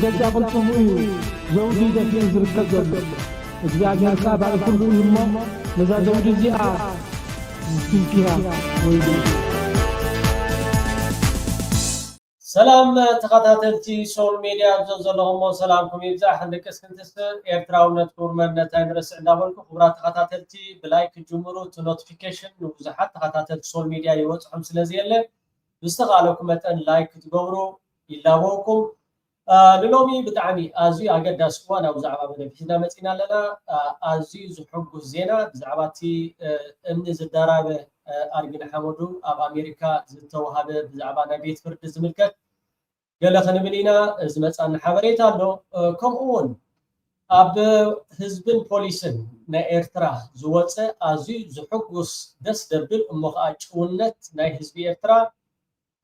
بدك قلتم زوجي دفي زركب زلو እግዚአብሔር ባለ ሁሉ ይሞ ለዛው ዲዚአ ስንኪያ ወይዶ ሰላም ተከታተልቲ ሶል ሚዲያ ዘዘለሁሞ ሰላምኩም ይብዛ ሕንደቀስ ክንተስ ኤርትራውነት ኩርመነት አይንረስ እንዳበልኩ ክብራት ተከታተልቲ በላይክ ጅምሩ ኖቲፊኬሽን ብዙሓት ተከታተልቲ ሶል ሚዲያ ይወጽሑም ስለዚህ ያለ ብስተቃለኩም መጠን ላይክ ትገብሩ ይላወኩም للومي بتعني ازي اقدس وانا وزعبا بدنا متينا لنا ازي زحق الزينه بزعباتي امن زدرابه ارجن حمدو اب امريكا زتوهابه بزعبانا بيت فرد زملكت قال خنبلينا زمصان حبريتا له كم اون اب حزبن بوليسن نا ايرترا زوصه ازي زحقوس دس دبل مخاچونت نا حزب ايرترا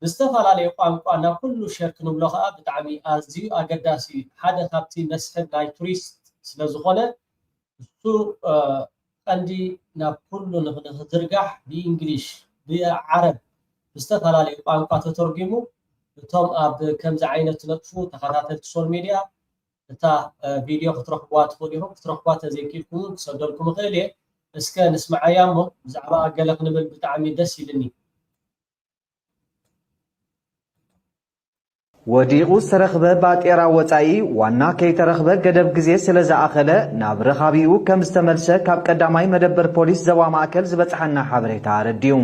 بستفعل ቋንቋና ኩሉ ሸርክ ንብሎኻ ብጣዕሚ ኣዝዩ ኣገዳሲ ሓደ ካብቲ መስሕብ ናይ ቱሪስት ስለዝኾነ እሱ ቀንዲ ናብ ኩሉ ንኽዝርጋሕ ብእንግሊሽ ብዓረብ ብዝተፈላለዩ ቋንቋ ተተርጊሙ እቶም ኣብ ከምዚ ዓይነት ነጥፉ ተኸታተልቲ ሶል ሚድያ እታ ቪድዮ ክትረኽብዋ ትኽእሉ ኢኹም ክትረኽብዋ ተዘይኪልኩም ክሰደልኩም እኽእል እየ እስከ ንስማዓያ እሞ ብዛዕባ ገለ ክንብል ብጣዕሚ ደስ ይብልኒ ወዲቁ ዝተረኽበ ባጤራ ወፃኢ ዋና ከይተረኽበ ገደብ ግዜ ስለ ዝኣኸለ ናብ ረኻቢኡ ከም ዝተመልሰ ካብ ቀዳማይ መደበር ፖሊስ ዞባ ማእከል ዝበፅሐና ሓበሬታ ረድዩ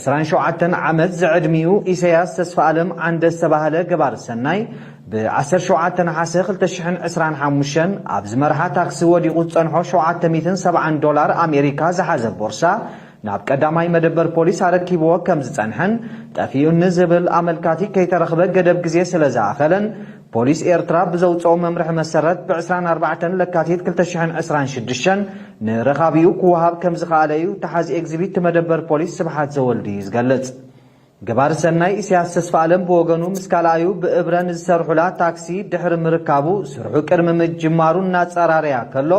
27 ዓመት ዝዕድሚኡ ኢሳያስ ተስፋኣለም ዓንደ ዝተባህለ ገባር ሰናይ ብ17 ነሓሰ 2025 ኣብ ዝመርሓ ታክሲ ወዲቁ ዝፀንሖ $770 ኣሜሪካ ዝሓዘ ቦርሳ ናብ ቀዳማይ መደበር ፖሊስ ኣረኪብዎ ከም ዝፀንሐን ጠፊኡን ዝብል ኣመልካቲ ከይተረኽበ ገደብ ግዜ ስለ ዝኣኸለን ፖሊስ ኤርትራ ብዘውፅኦ መምርሒ መሰረት ብ24 ለካቲት 2026 ንረኻቢኡ ክወሃብ ከም ዝኸኣለ እዩ ተሓዚ ኤግዚቢት መደበር ፖሊስ ስብሓት ዘወልዲ ዝገልጽ ገባር ሰናይ ኢሳያስ ተስፋኣለም ብወገኑ ምስ ካልኣዩ ብእብረን ዝሰርሑላ ታክሲ ድሕሪ ምርካቡ ስርሑ ቅድሚ ምጅማሩ እናፀራርያ ከሎ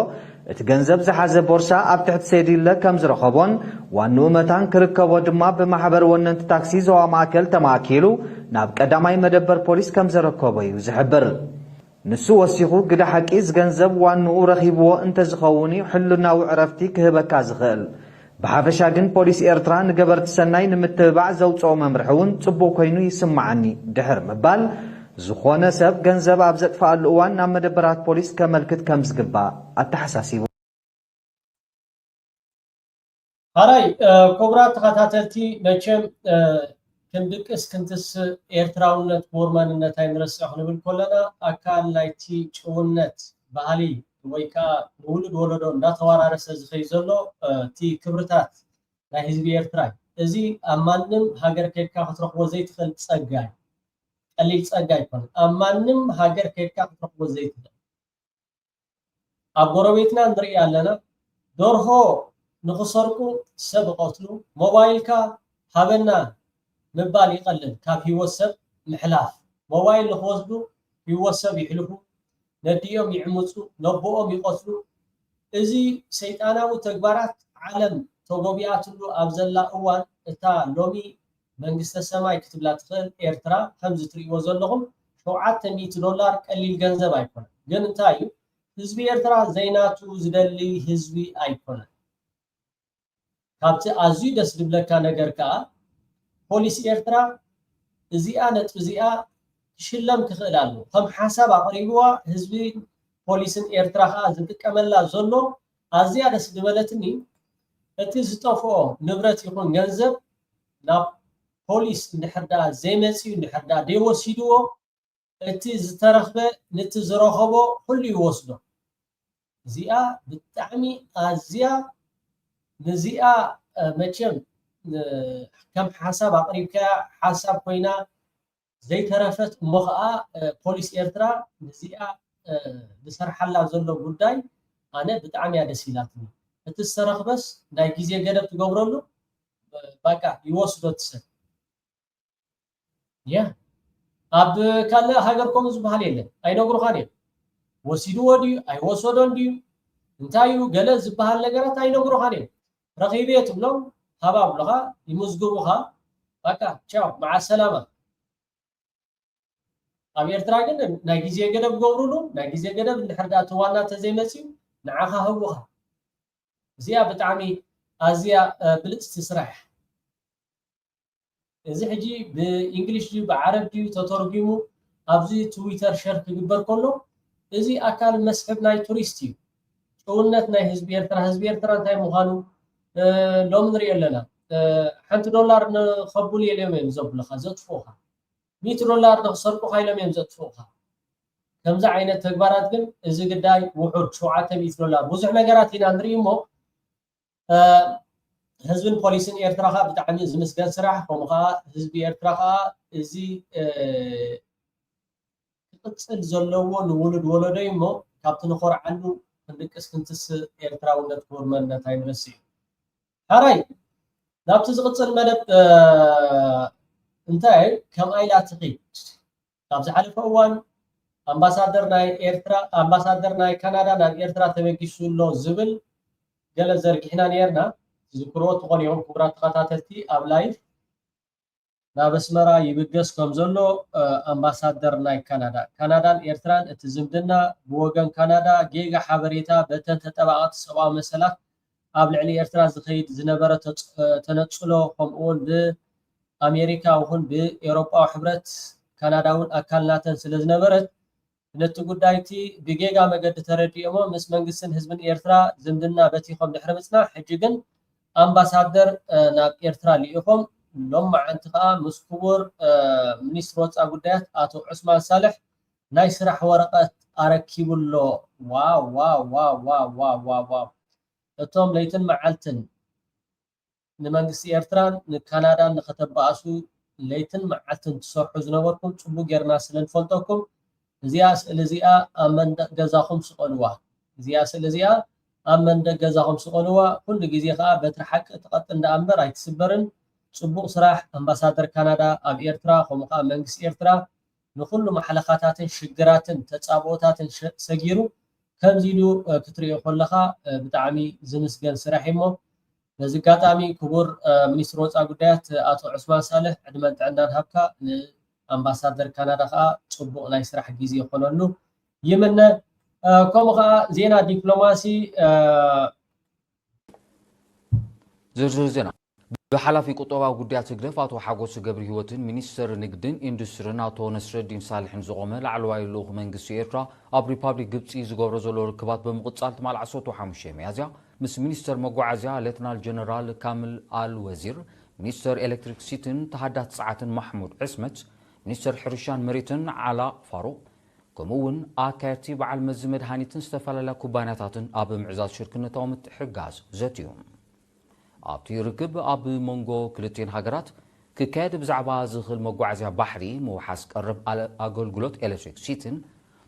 እቲ ገንዘብ ዝሓዘ ቦርሳ ኣብ ትሕቲ ሰዲለ ከም ዝረኸቦን ዋንኡ መታን ክርከቦ ድማ ብማሕበር ወነንቲ ታክሲ ዞባ ማእከል ተማኪሉ ናብ ቀዳማይ መደበር ፖሊስ ከም ዝረከቦ እዩ ዝሕብር ንሱ ወሲኹ ግዳ ሓቂ ዝገንዘብ ዋንኡ ረኺብዎ እንተዝኸውን ሕልናዊ ዕረፍቲ ክህበካ ዝኽእል ብሓፈሻ ግን ፖሊስ ኤርትራ ንገበርቲ ሰናይ ንምትብባዕ ዘውፅኦ መምርሒ እውን ጽቡቕ ኮይኑ ይስማዓኒ ድሕር ምባል ዝኾነ ሰብ ገንዘብ ኣብ ዘጥፋኣሉ እዋን ናብ መደበራት ፖሊስ ከመልክት ከም ዝግባእ ኣተሓሳሲቡ ሃራይ ክቡራት ተኸታተልቲ መቸም ክንድቅስ ክንትስ ኤርትራውነት ቦርማንነት ኣይንረስዕ ክንብል ከለና ኣካል ናይቲ ጭውነት ባህሊ ወይ ከዓ ንውሉድ ወለዶ እንዳተወራረሰ ዝኸይ ዘሎ እቲ ክብርታት ናይ ህዝቢ ኤርትራ እዚ ኣብ ማንም ሃገር ከድካ ክትረኽቦ ዘይትኽእል ፀጋ قليل ጸጋ ይኮን ኣብ ማንም ሃገር ከድካ ክትረኽቦ ዘይትኽእል ኣብ ጎረቤትና ንርኢ ኣለና ደርሆ ንኽሰርቁ ሰብ ይቐትሉ ሞባይልካ ሃበና ምባል ይቐልል ካብ ህይወት ሰብ ምሕላፍ ሞባይል ንኽወስዱ ህይወት ሰብ ይሕልፉ ነዲኦም ይዕምፁ ነቦኦም ይቐትሉ እዚ ሰይጣናዊ ተግባራት ዓለም ተጎቢኣትሉ ኣብ ዘላ እዋን እታ ሎሚ መንግስተ ሰማይ ክትብላ ትኽእል ኤርትራ ከምዚ ትሪእዎ ዘለኹም $700 ቀሊል ገንዘብ ኣይኮነን ግን እንታይ እዩ ህዝቢ ኤርትራ ዘይናቱ ዝደሊ ህዝቢ ኣይኮነን ካብቲ ኣዝዩ ደስ ዝብለካ ነገር ከዓ ፖሊስ ኤርትራ እዚኣ ነጥብ እዚኣ ክሽለም ክኽእል ኣሎ ከም ሓሳብ ኣቕሪብዋ ህዝቢ ፖሊስን ኤርትራ ከዓ ዝጥቀመላ ዘሎ ኣዝያ ደስ ዝበለትኒ እቲ ዝጠፍኦ ንብረት ይኹን ገንዘብ ናብ ፖሊስ እንድሕርዳ ዘይመፅዩ እንድሕርዳ ደይወሲድዎ እቲ ዝተረኽበ ነቲ ዝረኸቦ ኩሉ ይወስዶ እዚኣ ብጣዕሚ ኣዝያ ነዚኣ መቸም ከም ሓሳብ ኣቕሪብካ ሓሳብ ኮይና ዘይተረፈት እሞ ከዓ ፖሊስ ኤርትራ ነዚኣ ዝሰርሓላ ዘሎ ጉዳይ ኣነ ብጣዕሚ እያ ደስ ኢላትኒ እቲ ዝተረኽበስ ናይ ግዜ ገደብ ትገብረሉ በቃ ይወስዶ ትሰብ ያ ኣብ ካልእ ሃገርኩም ዝበሃል የለን ኣይነግሩኻን እዮም ወሲድዎ ድዩ ኣይወሰዶን ድዩ እንታይ እዩ ገለ ዝበሃል ነገራት ኣይነግሩኻን እዮም ረኺቤ ትብሎም ሃባ ብለኻ ይምዝግቡኻ በቃ ቻው መዓ ሰላማ أبي إرتراجن ناجيزي جدب جورلو ناجيزي جدب نحرد أتوانا تزيمسي نعاها هوها زيا بتعمي أزيا بالاستسراح إذا حجي بإنجليش جي بعرب جي تترجمه أبزي تويتر شرح جبر كله إذا أكل مسحب ناي توريستي شونت ناي هزبير ترى ناي مهانو لو من ريال لنا $100 نخبولي اليوم يمزب لخزت فوقها $100 نخسرقو خايلم يمزت فوقها كمزا عينة تكبارات جن إذا قداي وحود $700 بوزح نقرات هنا نريمو هزبن بوليسين إيرتراخا بتعني زمسكن سراح ومخا هزب إيرتراخا إزي قصد زلوو نولد ولديمو كابتن خور عنو فندقس كنتس إيرتراونت كورمن نتايم رسي هاراي نابت زغطسن مدب انتاي كم أيلا تقيد نابت حالف أوان أمباسادر ناي كندا ناي إيرترا تبقيشو اللو زبل قال زرقحنا نيرنا ذكروت تقول يوم كبرات قطعتي أب لايف نابسمرا يبقس كمزلو أمباسادر ناي كندا إيرتران اتزمدنا بوغن كندا جيغا حبريتا بتن تتبعات سوا مسلا أب لعلي إيرتران زخيد زنبرة تنتشلو قمقون بأمريكا وهن بإيروبا وحبرت كنداون أكلناتن سلزنبرت نتو قدايتي بجيغا مقد ترديمو مس منقسن حزبن إيرترا زمدنا بتيخم دحرمسنا حجيغن أمباسادر ناب إيرترا ليخم لما عنتقا مسكور منيستر وصا قدايات آتو عثمان صالح ناي سرح ورقة أركيب اللو واو واو واو واو واو واو واو اتوم ليتن معالتن نمانقس إيرتران نكندا نختبأسو ليتن معالتن تسوحو زنوركم تبو جيرنا سلن فلتوكم زيا أمن جزاهم سقلوا زيا أمن جزاهم سقلوا كل جزيها بترحك تقطن دأمبر هاي تسبرن صبوق صراح أمباسادر كندا أب إيرترا خمقا منجس إيرترا نخل محلقاتات شجرات تتصابوتات سجيرو كم زيدو كتريو خلخا بتعمي زمس جن سراحيمو بزقاتامي كبر منيستر وصا قدايات آتو عثمان صالح عندما عندنا هبكا أمباسادر كندا خا صبوق لا يسرح جيزي يخونلو يمنا كومخا زينا دبلوماسي زرزر زينا بحلافي قطوبا قديات سقلف آتو حاقوس قبر هيوتن منيستر نقدن اندسترن آتو نصر الدين صالحين زغومه لعلواي اللوغ منقسي إيرترا أب ريبابليك قبسي زغور زولو ركبات بمقتصالت مال عصوتو حامشي ميازيا مس منيستر مقوعزيا ليتنال جنرال كامل آل وزير منيستر إلكتريك سيتن تحدات ساعة محمود عسمت منيستر حرشان مريتن على فاروق كمون آكارتي بعل مزمد هانيتن استفاللا كوباناتاتن أب معزاز شركنة متحقاز زاتيوم أبتي ركب أب مونغو كلتين هاجرات ككاد بزعبا زخل مقوعزيا بحري موحاس قرب على أقلقلوت إلكتريك سيتن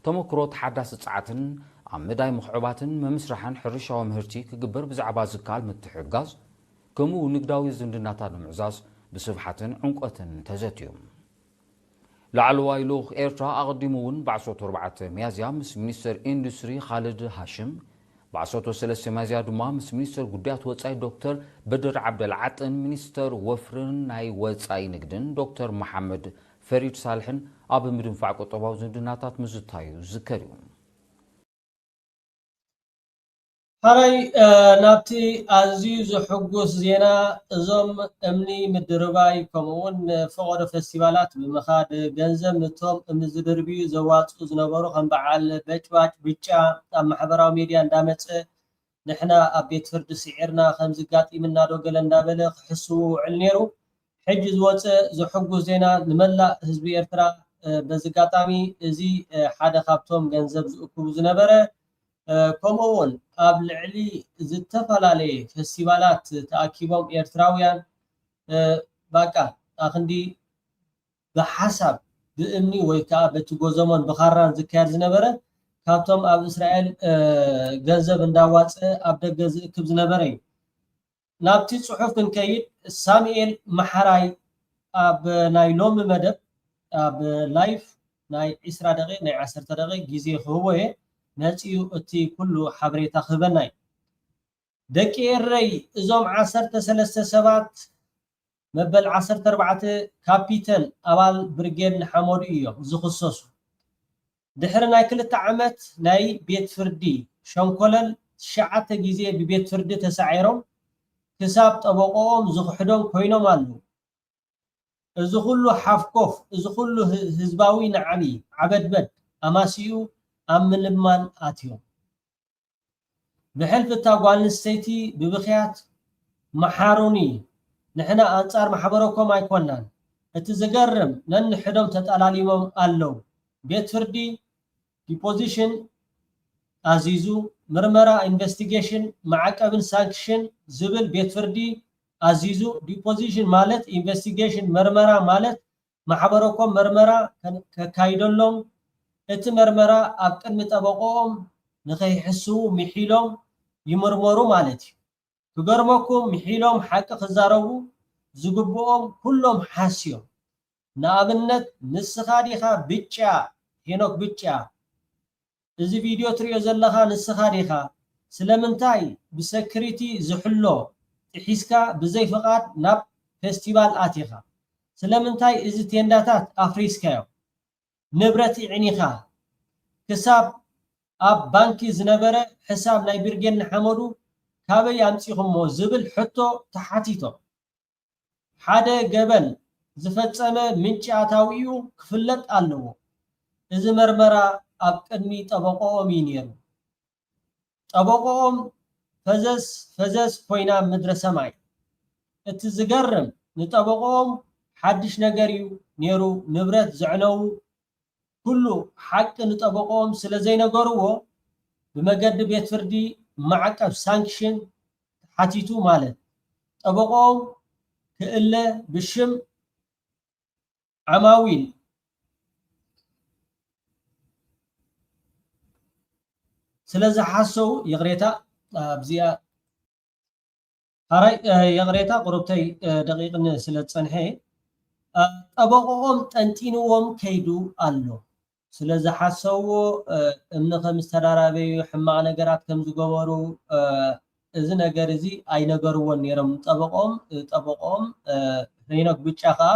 تمكرو تحدث ساعتن عم مداي مخعوباتن ممسرحان حرشا ومهرتي كقبر بزعبا زكال متحقاز كمو نقداوي زندناتان معزاز بصفحة عنقوتن تزاتيوم لعلواي لوغ إيرترا أقدمون بعصوت 4 ميازيا مس منيستر إندستري خالد هاشم بعصوت 3 ميازيا دما مس منيستر قديات وصاي دكتور بدر عبد العطن منيستر وفرن ناي وصاي نقدن دكتور محمد فريد صالحن أب مدنفع قطباو زندناتات مزتايو ذكريوم هاي نابتي عزيز حقوس زينا زم امني مدرباي كمون فقر فستيفالات بمخاد جنزم نتوم مزدربي زوات زنبرو خم بعال بچواچ بيچا محبراو ميديا اندامص نحنا ابيت فرد سعرنا خمس قاطي منا دوغل اندابل حسو علنيرو حج زوات زو حقوس زينا نملا حزب إيرترا بزقاطامي ازي حدا خابتوم جنزب زكو زنبره كمون قبل علي زتفلالي فستيفالات تأكيبهم إيرتراويان باكا أخندي بحسب بإمني ويكا بتوغو زمان بخاران زكار زنبرة كابتم أب إسرائيل جنزب انداوات أبدا كب زنبرة نابتي صحف كنكيد ساميل محراي أب نايلوم مدب أب لايف ناي 10 دقيقة ناي 10 دقيقة جيزي هو ناتيو اتي كله حبريتا خبناي دكي الري ازوم 13 سبات مبل 14 كابيتن ابال بريجيد حمود ايو زخصصو ድሕሪ ናይ 2 ዓመት ናይ ቤት ፍርዲ ሸንኮለል 9 ግዜ ብቤት ፍርዲ ተሳዒሮም ክሳብ ጠበቆኦም ዝኽሕዶም ኮይኖም ኣለዉ እዚ ኩሉ ሓፍኮፍ እዚ ኩሉ ህዝባዊ ንዓቢ ዓበድበድ ኣማሲኡ ኣብ ምልማን ኣትዮም ብሕልፊ እታ ጓል ኣንስተይቲ ብብኽያት መሓሩኒ ንሕና ኣንጻር ማሕበረኮም ኣይኮናን እቲ ዝገርም ነንሕዶም ተጠላሊሞም ኣለዉ ቤት ፍርዲ ዲፖዚሽን አዚዙ ምርመራ ኢንቨስቲጌሽን ማዕቀብን ሳንክሽን ዝብል ቤት ፍርዲ አዚዙ ዲፖዚሽን ማለት ኢንቨስቲጌሽን ምርመራ ማለት ማሕበረኮም ምርመራ ከካይደሎም እቲ ምርመራ ኣብ ቅድሚ ጠበቆኦም ንኸይሕስቡ ምሒሎም ይምርመሩ ማለት እዩ ክገርመኩም ምሒሎም ሓቂ ክዛረቡ ዝግብኦም ኩሎም ሓስዮም ንኣብነት ንስኻ ዲኻ ብጫ ሄኖክ ብጫ እዚ ቪድዮ ትሪኦ ዘለኻ ንስኻ ዲኻ ስለምንታይ ብሴኩሪቲ ዝሕሎ ጥሒስካ ብዘይ ፍቃድ ናብ ፌስቲቫል ኣቲኻ ስለምንታይ እዚ ቴንዳታት ኣፍሪስካዮ ንብረት ዕኒኻ ክሳብ ኣብ ባንኪ ዝነበረ ሕሳብ ናይ ብርጌን ሓመዱ ካበይ ኣምፂኹሞ ዝብል ሕቶ ተሓቲቶ ሓደ ገበን ዝፈጸመ ምንጪ ኣታዊኡ ክፍለጥ ኣለዎ እዚ መርመራ ኣብ ቅድሚ ጠበቆኦም ይነሩ ጠበቆኦም ፈዘዝ ኮይና ምድረ ሰማይ እቲ ዝገርም ንጠበቆኦም ሓድሽ ነገር እዩ ነሩ ንብረት ዝዕነው ኩሉ ሓቂ ንጠበቆኦም ስለ ዘይነገርዎ ብመገዲ ቤት ፍርዲ ማዕቀብ ሳንክሽን ሓቲቱ ማለት ጠበቆኦም ክእለ ብሽም ዓማዊል ስለዚ ሓሰው ይግሬታ ኣብዚያ ሃራይ ይግሬታ ቁርብተይ ደቂቅን ስለ ፀንሐ ጠበቆኦም ጠንጢንዎም ከይዱ ኣሎ ስለዚ ሓሰው እምነ ከም ዝተዳራበዩ ሕማቅ ነገራት ከም ዝገበሩ እዚ ነገር እዚ ኣይነገርዎን ነይሮም ጠበቆኦም ሄኖክ ብጫ ከዓ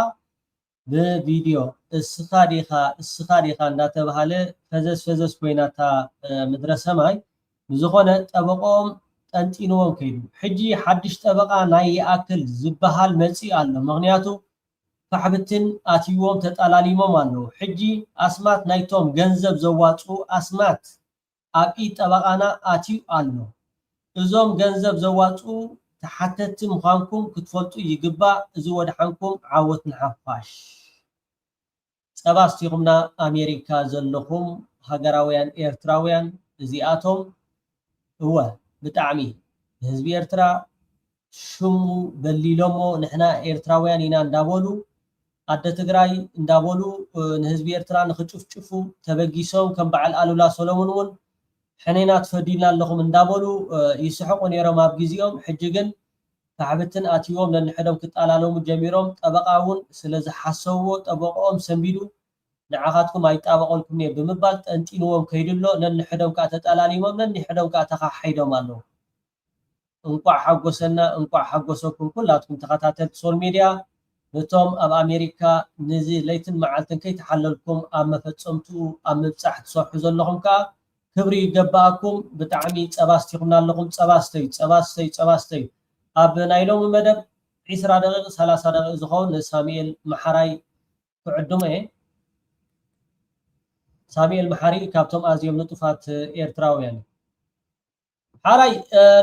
ብቪድዮ እስኻ ዲኻ እንዳተባሃለ ፈዘዝ ኮይናታ ምድረ ሰማይ ብዝኾነ ጠበቆኦም ጠንጢንዎም ከይዱ ሕጂ ሓድሽ ጠበቃ ናይ ይኣክል ዝበሃል መፂ ኣሎ ምክንያቱ ካሕብትን ኣትይዎም ተጠላሊሞም ኣለዉ ሕጂ ኣስማት ናይቶም ገንዘብ ዘዋፁ ኣስማት ኣብ ኢድ ጠበቃና ኣትዩ ኣሎ እዞም ገንዘብ ዘዋፁ ተሓተቲ ምዃንኩም ክትፈልጡ ይግባእ እዚ ወድሓንኩም ዓወት ንሓፋሽ ፀባ ስቲኹምና ኣሜሪካ ዘለኹም ሃገራውያን ኤርትራውያን እዚኣቶም እወ ብጣዕሚ ህዝቢ ኤርትራ ሽሙ በሊሎሞ ንሕና ኤርትራውያን ኢና እንዳበሉ ኣደ ትግራይ እንዳበሉ ንህዝቢ ኤርትራ ንክጭፍጭፉ ተበጊሶም ከም በዓል ኣሉላ ሰሎሞን እውን ሕኔና ትፈዲልና ኣለኹም እንዳበሉ ይስሕቁ ነይሮም ኣብ ግዜኦም ሕጂ ግን ካሕብትን ኣትዮም ነንሕዶም ክጣላለሙ ጀሚሮም ጠበቃ እውን ስለዝሓሰብዎ ጠበቆኦም ሰንቢዱ ንዓኻትኩም ኣይጣበቀልኩም እየ ብምባል ጠንጢንዎም ከይድሎ ነንሕዶም ከዓ ተጠላሊሞም ነንሕዶም ከዓ ተኻሓይዶም ኣለዉ እንቋዕ ሓጎሰና እንቋዕ ሓጎሰኩም ኩላትኩም ተኸታተልቲ ሶል ሚድያ ነቶም ኣብ ኣሜሪካ ነዚ ለይትን መዓልትን ከይተሓለልኩም ኣብ መፈፀምትኡ ኣብ ምብፃሕ ትሰርሑ ዘለኹም ከዓ ክብሪ ይገባኣኩም ብጣዕሚ ፀባ ስቲኹምና ኣለኹም ፀባስተይ ኣብ ናይ ሎሚ መደብ 20 ደቂቕ 30 ደቂቕ ዝኸውን ሳሙኤል መሓራይ ክዕድሞ እየ ሳሙኤል መሓሪ ካብቶም ኣዝዮም ንጡፋት ኤርትራውያን ሓራይ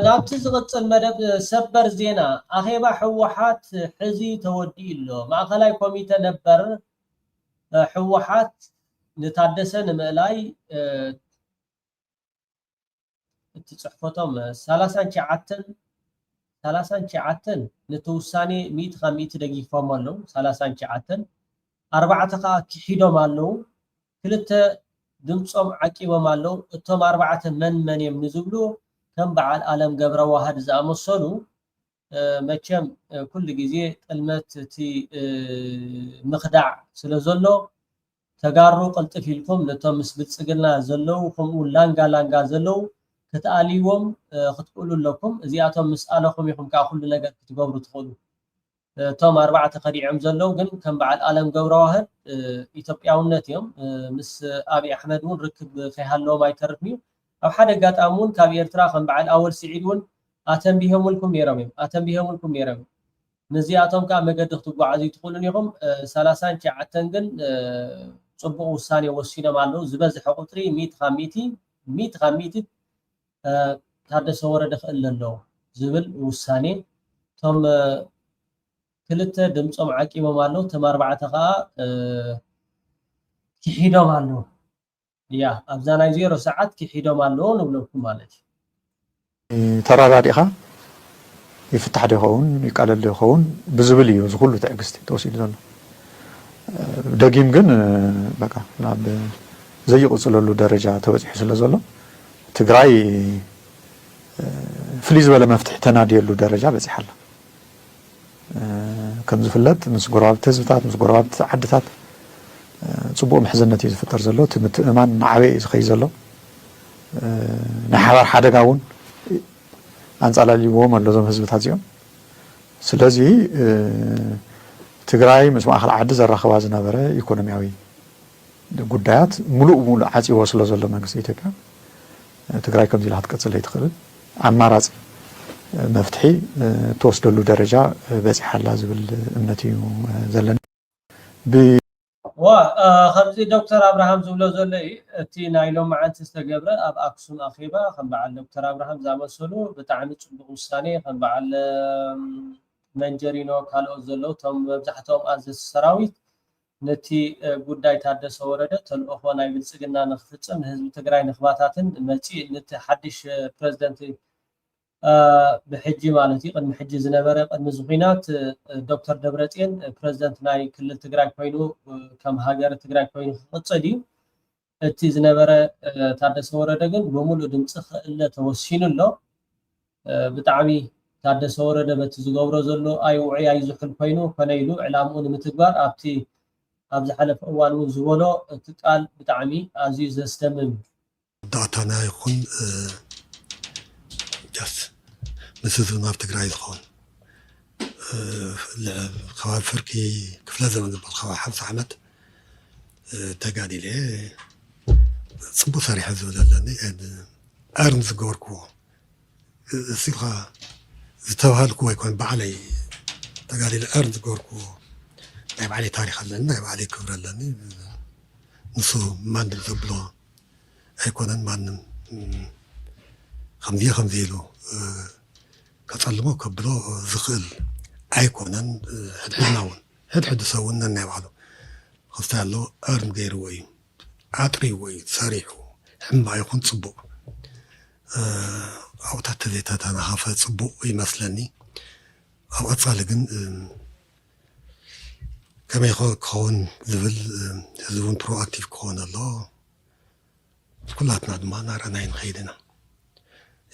ናብቲ ዝቕፅል መደብ ሰበር ዜና ኣኼባ ሕወሓት ሕዚ ተወዲኡ ኣሎ ማእኸላይ ኮሚቴ ነበር ሕወሓት ንታደሰ ንምእላይ እቲ ፅሕፈቶም 39 ንትውሳኔ 100 ካብ 100 ደጊፎም ኣለዉ 39 4 ከዓ ክሒዶም ኣለዉ ክልተ ድምፆም ዓቂቦም ኣለዉ እቶም 4 መን እዮም ንዝብሉ ከም በዓል ኣለም ገብረ ዋህድ ዝኣመሰሉ መቸም ኩሉ ግዜ ጥልመት እቲ ምኽዳዕ ስለ ዘሎ ተጋሩ ቅልጥፍ ኢልኩም ነቶም ምስ ብልፅግና ዘለው ከምኡ ላንጋ ዘለው ክትኣልይዎም ክትቅሉ ኣለኩም እዚኣቶም ምስ ኣለኹም ኢኹም ከዓ ኩሉ ነገር ክትገብሩ ትኽእሉ توم 4 خديعم زلو ግን ከም በዓል ዓለም ገብረዋህድ ኢትዮጵያውነት እዮም ምስ አብይ አሕመድ ውን ርክብ ከይሃለዎም ኣይተርፍን እዩ ኣብ ሓደ ጋጣሙን ካብ ኤርትራ ከም በዓል ኣወል ስዒድ ውን ኣተንቢሄሙልኩም ነይሮም ነዚኣቶም ከዓ መገዲ ክትጓዓዙ ትኽእሉን ኢኹም 39 ግን ጽቡቕ ውሳኔ ወሲኖም ኣለዉ ዝበዝሐ ቁጥሪ 100 ካብ 100 ታደሰ ወረደ ክእል ኣለዎ ዝብል ውሳኔ ቶም ክልተ ድምጾም ዓቂሞም ኣለዉ ተም 4 ከዓ ክሒዶም ኣለዉ ያ ኣብዛ ናይ 0 ሰዓት ክሒዶም ኣለዉ ንብለኩም ማለት እዩ ተራራዲኻ ይፍታሕ ደኸውን ይቃለል ደኸውን ብዝብል እዩ ዝኩሉ ትዕግስቲ ተወሲዱ ዘሎ ደጊም ግን በቃ ናብ ዘይቁጽለሉ ደረጃ ተበፂሑ ስለ ዘሎ ትግራይ ፍልይ ዝበለ መፍትሒ ተናድየሉ ደረጃ በፂሓላ ከም ዝፍለጥ ምስ ጎረባብቲ ህዝብታት ምስ ጎረባብቲ ዓድታት ጽቡቕ ምሕዝነት እዩ ዝፍጠር ዘሎ እቲ ምትእማን ንዓበይ እዩ ዝኸይ ዘሎ ናይ ሓባር ሓደጋ እውን አንጻላልይዎም ኣሎ ዞም ህዝብታት እዚኦም ስለዚ ትግራይ ምስ ማእኸል ዓዲ ዘራኸባ ዝነበረ ኢኮኖሚያዊ ጉዳያት ሙሉእ ዓፂዎ ስለ ዘሎ መንግስቲ ኢትዮጵያ ትግራይ ከምዚ ኢላ ክትቀፅል ኣይትኽእልን ኣማራፂ መፍትሒ ተወስደሉ ደረጃ በፂሓላ ዝብል እምነት እዩ ዘለና ከምዚ ዶክተር አብርሃም ዝብሎ ዘሎ እቲ ናይ ሎም መዓልቲ ዝተገብረ ኣብ ኣክሱም ኣኼባ ከም በዓል ዶክተር አብርሃም ዝኣመሰሉ ብጣዕሚ ጽቡቕ ውሳኔ ከም በዓል መንጀሪኖ ካልኦት ዘለዉ ቶም መብዛሕትኦም ኣዘዝቲ ሰራዊት ነቲ ጉዳይ ታደሰ ወረደ ተልእኾ ናይ ብልጽግና ንኽፍጽም ንህዝቢ ትግራይ ንኽባታትን መጺእ ነቲ ሓድሽ ፕረዚደንት بحجي مالتي قد محجي زنبرة قد مزخينات دكتور دبرتين بريزيدنت ناي كل تجراي كوينو كم هاجر تجراي كوينو قصدي تي زنبرة تعدس ورا دقن بمولو دمسخ إلا توسين الله بتعبي تعدس ورا دبت زجاورة زلو أي وعي أي زحل كوينو فنيلو إعلامون متكبر أبتي أبز حلف أوانو زولو تتقال بتعمي عزيز استمم دعتنا يكون جف مثل ما بتقرأي الخون خواب فرقي كيف لازم نضبط خواب حفص أحمد تقالي ليه صبو صريح زولا لاني أرنز قوركو الثقة زتوهالكو يكون بعلي تقالي لأرنز قوركو نايب علي تاريخ لاني نايب علي كبر لاني نصو ما نبلو يكون ما خمدي له كتعلموا كبلو ذقل أيكونن هدحناون هدحد سوونا نبعلو خفتها له أرم غير وي عطري وي صريحو حما يكون صبو أو تحتذيتات أنا خافت صبو يمثلني أو أتصالقن كما يكون زبون برو أكتيف كون الله كلاتنا دما نار أنا خيدنا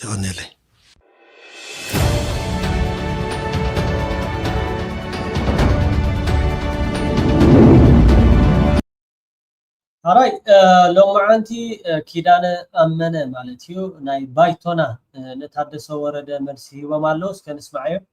يغني لي هراي لو معانتي كيدانة أمنة مالتيو ناي بايتونا نتحدث ورد مرسي ومالوس كان اسمعيه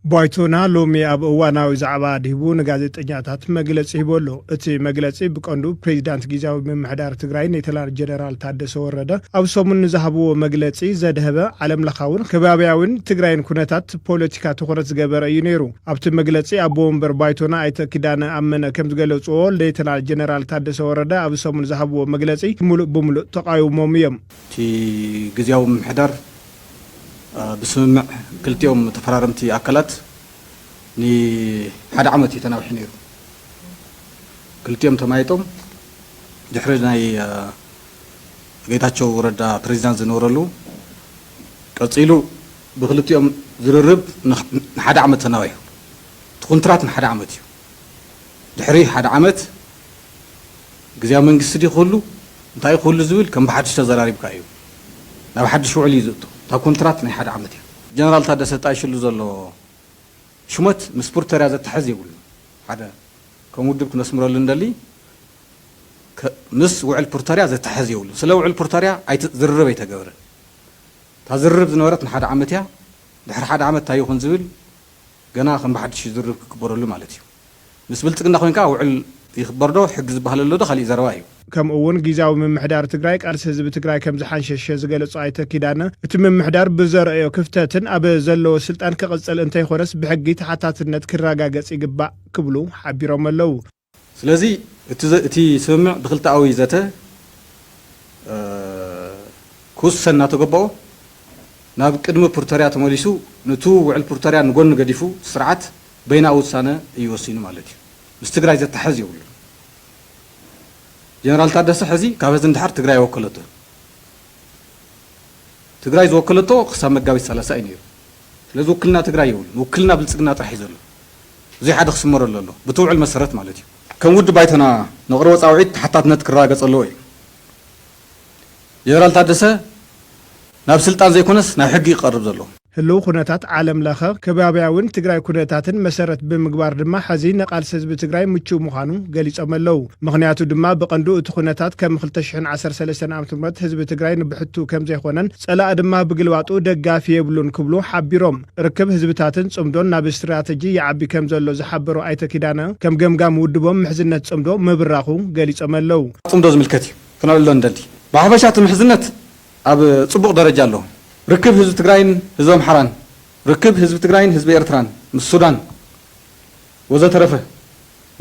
بايتونا لومي أب أواناو زعبا ديبو نغازيطኛታት መግለጽ ይቦሎ እቲ መግለጽ ብቀንዱ ፕሬዝዳንት ጊዜያዊ መምሕዳር ትግራይ ኔተላር ጀነራል ታደሰ ወረደ ኣብ ሰሙን ዝሃብዎ መግለጽ ዘደህበ ዓለም ለኻውን ከባቢያውን ትግራይን ኩነታት ፖለቲካ ትኹረት ዝገበረ እዩ ነይሩ ኣብቲ መግለጽ ኣብ ወንበር ባይቶና ኣይተ ኪዳነ ኣመነ ከም ዝገለጽዎ ኔተላር ጀነራል ታደሰ ወረደ ኣብ ሰሙን ዝሃብዎ መግለጽ ሙሉእ ብሙሉእ ተቃይሞም እዮም እቲ ጊዜያዊ መምሕዳር بسمع كلت يوم تفرارمتي أكلت ني حد عمتي تناوح نيرو كلت يوم تمايتم دحرجنا جيتاتشو وردا بريزيدنت زنورلو قصيلو بخلت يوم زررب حد عمت تناوح كونترات حد عمتي دحري حد عمت جزيا منقص دي كله انتي كله زول كم بحدش تزراري بكايو لا بحدش وعلي زتو تا كونترات ني حد عمتي جنرال تادسه طايشلو زلو شمت مسبورتريا زتحز يقول هذا كمودب كنسمرل ندلي مس وعل بورتريا زتحز يقول سلو وعل بورتريا اي تزرب يتغبر تزرب زنورت حد عمتيا دحر حد عمت تا يكون زبل ገና ከም በሓድሽ ዝርብ ክክበረሉ ማለት እዩ ምስ ብልጽግና ኮይንካ ውዕል ይኽበር ዶ ሕጊ ዝበሃል ኣሎ ዶ ካሊእ ዘረባ እዩ ከምኡ እውን ጊዜያዊ ምምሕዳር ትግራይ ቃልሲ ህዝቢ ትግራይ ከም ዝሓንሸሸ ዝገለጹ ኣይተ ኪዳነ እቲ ምምሕዳር ብዘርአዮ ክፍተትን ኣብ ዘለዎ ስልጣን ክቕጽል እንተይኮነስ ብሕጊ ተሓታትነት ክረጋገጽ ይግባእ ክብሉ ሓቢሮም ኣለዉ ስለዚ እቲ ስምምዕ ብክልተኣዊ ይዘተ ክውሰን እናተገበኦ ናብ ቅድሚ ፕሪቶርያ ተመሊሱ ነቱ ውዕል ፕሪቶርያ ንጎኒ ገዲፉ ስርዓት በይናዊ ውሳነ እዩ ወሲኑ ማለት እዩ ምስ ትግራይ ዘተሓዝ ይብሉ ጀነራል ታደሰ ሕዚ ካብ ህዝቢ እንድሓር ትግራይ ወከለቶ ትግራይ ዝወከለቶ ክሳብ መጋቢት 30 እዩ ነይሩ ስለዚ ውክልና ትግራይ ይብሉ ውክልና ብልጽግና ጥራሕ እዩ ዘሎ እዙይ ሓደ ክስመረሉ ኣሎ ብትውዕል መሰረት ማለት እዩ ከም ውድ ባይተና ነቕረቦ ፃውዒት ተሓታትነት ክረጋገጽ ኣለዎ እዩ ጀነራል ታደሰ ናብ ስልጣን ዘይኮነስ ናብ ሕጊ ይቀርብ ዘሎ ህልው ኩነታት ዓለም ለኸ ከባብያውን ትግራይ ኩነታትን መሰረት ብምግባር ድማ ሕዚ ነቃልሲ ህዝቢ ትግራይ ምቹው ምዃኑ ገሊጾም ኣለዉ ምክንያቱ ድማ ብቐንዱ እቲ ኩነታት ከም 2013 ዓ.ም ህዝቢ ትግራይ ንብሕቱ ከም ዘይኮነን ጸላእ ድማ ብግልባጡ ደጋፊ የብሉን ክብሉ ሓቢሮም ርክብ ህዝብታትን ጽምዶን ናብ ስትራቴጂ ይዓቢ ከም ዘሎ ዝሓበሩ ኣይተ ኪዳነ ከም ገምጋም ውድቦም ምሕዝነት ጽምዶ ምብራኹ ገሊጾም ኣለዉ ጽምዶ ዝምልከት እዩ ክነብሎ እንደልቲ ብሓፈሻ እቲ ምሕዝነት ኣብ ጽቡቕ ደረጃ ኣሎ ርክብ ህዝቢ ትግራይን ህዝቢ ኣምሓራን ርክብ ህዝቢ ትግራይን ህዝቢ ኤርትራን ምስ ሱዳን ወዘተረፈ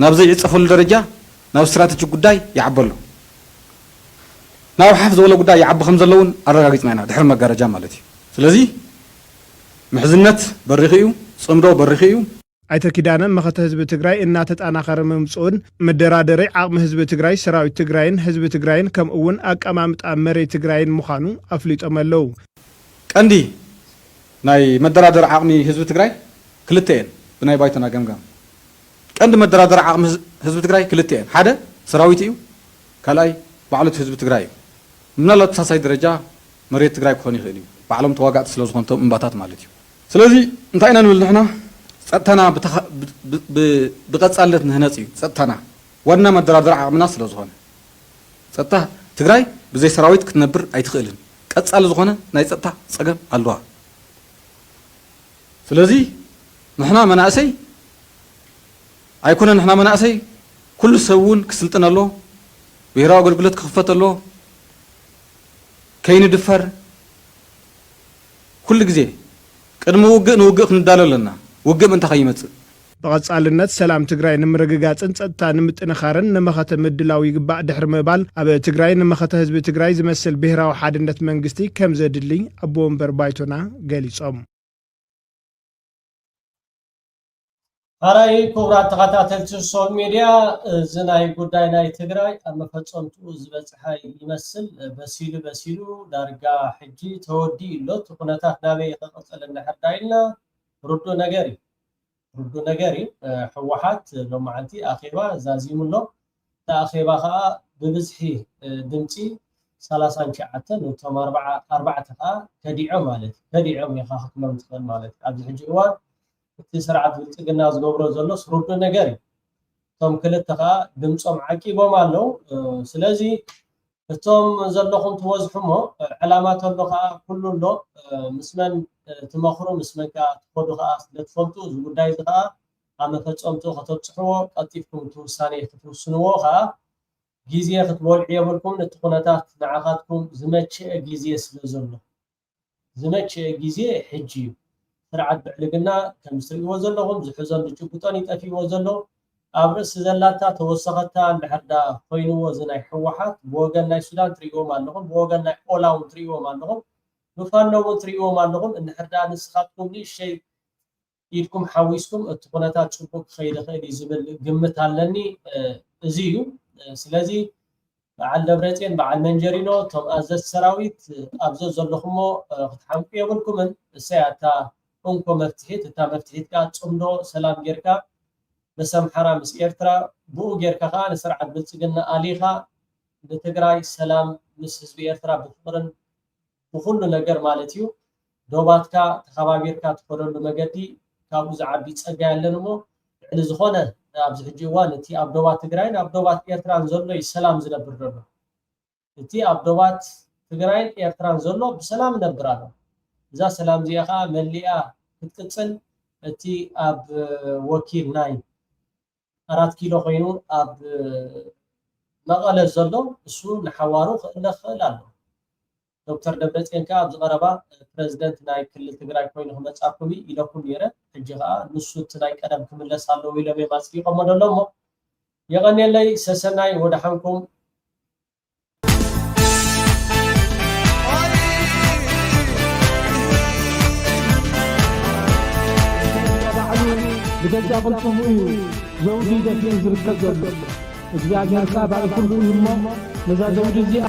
ናብ ዘይዕፀፈሉ ደረጃ ናብ ስትራቴጂ ጉዳይ ይዓበሎ ናብ ሓፍ ዝበለ ጉዳይ ይዓቢ ከም ዘለውን ኣረጋጊፅና ኢና ድሕሪ መጋረጃ ማለት እዩ ስለዚ ምሕዝነት በሪኺ እዩ ጽምዶ በሪኺ እዩ ኣይተ ኪዳነ መኸተ ህዝቢ ትግራይ እናተጣናኸረ ምምጽኡን መደራደሪ ዓቕሚ ህዝቢ ትግራይ ሰራዊት ትግራይን ህዝቢ ትግራይን ከምኡ እውን ኣቀማምጣ መሬት ትግራይን ምዃኑ ኣፍሊጦም ኣለዉ ቀንዲ ናይ መደራደሪ ዓቕሚ ህዝቢ ትግራይ ክልተ እየን ብናይ ባይተና ገምጋም ቀንዲ መደራደሪ ዓቕሚ ህዝቢ ትግራይ ክልተ እየን ሓደ ሰራዊት እዩ ካልኣይ ባዕሉ ህዝቢ ትግራይ እዩ ምናልባት ተሳሳይ ደረጃ መሬት ትግራይ ክኾን ይኽእል እዩ ባዕሎም ተዋጋእቲ ስለ ዝኾንቶም እምባታት ማለት እዩ ስለዚ እንታይ ኢና ንብል ንሕና ጸጥታና ብቐጻልነት ንህነጽ እዩ ጸጥታና ዋና መደራደሪ ዓቕምና ስለ ዝኾነ ጸጥታ ትግራይ ብዘይ ሰራዊት ክትነብር ኣይትኽእልን ቀጻሊ ዝኾነ ናይ ጸጥታ ጸገም ኣለዋ ስለዚ ንሕና መናእሰይ ኣይኮነን ንሕና መናእሰይ ኩሉ ሰብ እውን ክስልጥን ኣሎ ብሄራዊ ኣገልግሎት ክኽፈት ኣሎ ከይንድፈር ኩሉ ግዜ ቅድሚ ውግእ ንውግእ ክንዳሎ ኣለና ውግእ ምንታ ኸይመጽእ ብቐጻልነት ሰላም ትግራይ ንምርግጋጽን ጸጥታ ንምጥንኻርን ንመኸተ ምድላው ይግባእ ድሕሪ ምባል ኣብ ትግራይ ንመኸተ ህዝቢ ትግራይ ዝመስል ብሄራዊ ሓድነት መንግስቲ ከም ዘድሊ ኣቦ ወንበር ባይቶና ገሊጾም ሃራይ ክቡራት ተኸታተልቲ ሶል ሚድያ እዚ ናይ ጉዳይ ናይ ትግራይ ኣብ መፈጸምቱ ዝበፅሐ ይመስል በሲሉ ዳርጋ ሕጂ ተወዲኡ ኣሎ እቲ ኩነታት ናበይ ክቕፅል እንድሕር ኢልና ርዱ ነገር እዩ ሕወሓት ሎማዓንቲ ኣኼባ ዛዚሙሎ ተኣኼባ ከዓ ብብዝሒ ድምፂ 39 ነቶም 4 ከዓ ከዲዖም ማለት ከዲዖም ኢኻ ክትመም ትኽእል ማለት ኣብዚ ሕጂ እዋን እቲ ስርዓት ብልጽግና ዝገብሮ ዘሎ ርዱ ነገር እዩ እቶም ክልተ ከዓ ድምፆም ዓቂቦም ኣለው ስለዚ እቶም ዘለኹም ትወዝሑሞ ዕላማት ኣሎ ከዓ ኩሉ ኣሎ ምስመን ትመኽሩ ምስመን ከዓ ትኸዱ ከዓ ስለትፈልጡ እዚ ጉዳይ እዚ ከዓ ኣብ መፈጸምቱ ከተብፅሕዎ ቀጢፍኩም እቲ ውሳኔ ክትውስንዎ ከዓ ግዜ ክትበልዑ የብልኩም ነቲ ኩነታት ንዓኻትኩም ዝመችአ ግዜ ስለ ዘሎ ዝመችአ ግዜ ሕጂ እዩ ስርዓት ብዕልግና ከም ዝትሪእዎ ዘለኹም ዝሕዘን ጭቡጦን ይጠፊዎ ዘሎ ኣብ ርእሲ ዘላታ ተወሰኸታ እንድሕርዳ ኮይንዎ እዚ ናይ ሕወሓት ብወገን ናይ ሱዳን ትሪእዎም ኣለኹም ብወገን ናይ ኦላ እውን ትሪእዎም ኣለኹም ብፋኖ እውን ትሪእዎም ኣለኹም እንድሕርዳ ንስኻትኩም ንእሽተይ ኢድኩም ሓዊስኩም እቲ ኩነታት ፅቡቅ ክኸይድ ይኽእል እዩ ዝብል ግምት ኣለኒ እዚ እዩ ስለዚ በዓል ደብረፅዮን በዓል መንጀሪኖ እቶም ኣዘዝቲ ሰራዊት ኣብዞ ዘለኹሞ ክትሓምቁ የብልኩምን እሰይ ኣታ እንኮ መፍትሒት እታ መፍትሒት ከዓ ፅምዶ ሰላም ጌርካ ምስ ኣምሓራ ምስ ኤርትራ ብኡ ጌርካ ከዓ ንስርዓት ብልጽግና ኣሊኻ ንትግራይ ሰላም ምስ ህዝቢ ኤርትራ ብፍቅርን ብኩሉ ነገር ማለት እዩ ዶባትካ ተኸባቢርካ ትኸደሉ መገዲ ካብኡ ዝዓቢ ፀጋ ያለን እሞ ልዕሊ ዝኾነ ኣብዚ ሕጂ እዋን እቲ ኣብ ዶባት ትግራይን ኣብ ዶባት ኤርትራን ዘሎ ሰላም ዝነብር ዘሎ እቲ ኣብ ዶባት ትግራይን ኤርትራን ዘሎ ብሰላም ነብር ኣሎ እዛ ሰላም እዚኣ ከዓ መሊኣ ክትቅፅል أتي أب وكيل ناي 4 كيلو خينو أب مقالة زلو السو نحوارو خلالو دكتور دبرتين كاب زغربا بريزيدنت ناي كل تግራይ ኮይኑ መጻፍኩ ኢለኩም ይረ እጅጋ ንሱት ናይ ቀደም ክምለሳለው ኢለም የማስቂ ቆመደሎሞ የቀኔለይ ሰሰናይ ወደ ሓንኩም بجد قلتم زوجي دفين زركت እግዚአብሔር ካ ባልኩል ሁሉ ለዛ ዘውድ ዚአ